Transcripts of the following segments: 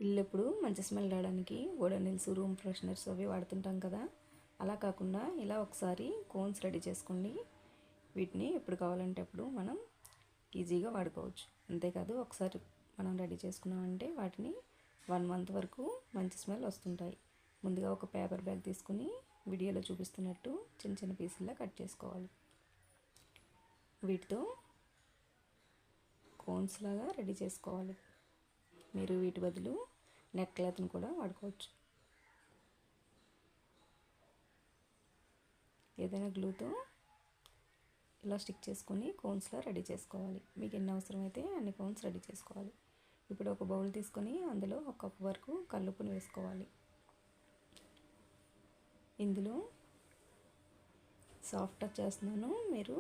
ఇల్లు ఎప్పుడు మంచి స్మెల్ రావడానికి ఓడోనిల్స్, రూమ్ ఫ్రెషనర్స్ అవి వాడుతుంటాం కదా. అలా కాకుండా ఇలా ఒకసారి కోన్స్ రెడీ చేసుకోండి. వీటిని ఎప్పుడు కావాలంటే అప్పుడు మనం ఈజీగా వాడుకోవచ్చు. అంతేకాదు ఒకసారి మనం రెడీ చేసుకున్నామంటే వాటిని 1 మంత్ వరకు మంచి స్మెల్ వస్తుంటాయి. ముందుగా ఒక పేపర్ బ్యాగ్ తీసుకుని వీడియోలో చూపిస్తున్నట్టు చిన్న చిన్న పీసుల్లా కట్ చేసుకోవాలి. వీటితో కోన్స్ లాగా రెడీ చేసుకోవాలి. మీరు వీటి బదులు నెట్ క్లాత్ని కూడా వాడుకోవచ్చు. ఏదైనా గ్లూతో ఇలా స్టిక్ చేసుకొని కోన్స్లా రెడీ చేసుకోవాలి. మీకు ఎన్ని అవసరమైతే అన్ని కోన్స్ రెడీ చేసుకోవాలి. ఇప్పుడు ఒక బౌల్ తీసుకొని అందులో 1 కప్పు వరకు కల్లుప్పుని వేసుకోవాలి. ఇందులో సాఫ్ట్ టచ్ చేస్తున్నాను. మీరు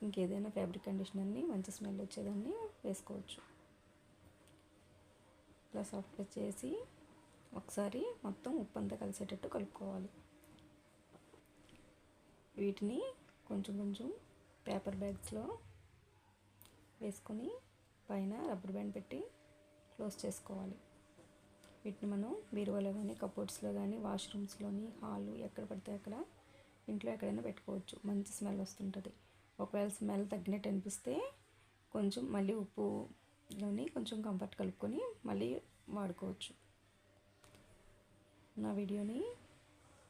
ఇంకేదైనా ఫ్యాబ్రిక్ కండిషనర్ని మంచి స్మెల్ వచ్చేదాన్ని వేసుకోవచ్చు. ఇలా సాఫ్ట్ టచ్ చేసి ఒకసారి మొత్తం ఉప్పు అంతా కలిసేటట్టు కలుపుకోవాలి. వీటిని కొంచెం కొంచెం పేపర్ బ్యాగ్స్లో వేసుకొని పైన రబ్బర్ బ్యాండ్ పెట్టి క్లోజ్ చేసుకోవాలి. వీటిని మనం బీరువాలో కానీ, కబోర్డ్స్లో కానీ, వాష్రూమ్స్లోని, హాలు ఎక్కడ పడితే అక్కడ ఇంట్లో ఎక్కడైనా పెట్టుకోవచ్చు. మంచి స్మెల్ వస్తుంటుంది. ఒకవేళ స్మెల్ తగ్గినట్టు అనిపిస్తే కొంచెం మళ్ళీ ఉప్పులోని కొంచెం కంఫర్ట్ కలుపుకొని మళ్ళీ వాడుకోవచ్చు. నా వీడియోని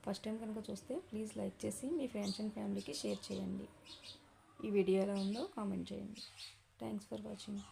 ఫస్ట్ టైం కనుక చూస్తే ప్లీజ్ లైక్ చేసి మీ ఫ్రెండ్స్ అండ్ ఫ్యామిలీకి షేర్ చేయండి. ఈ వీడియో ఎలా ఉందో కామెంట్ చేయండి. Thanks for watching.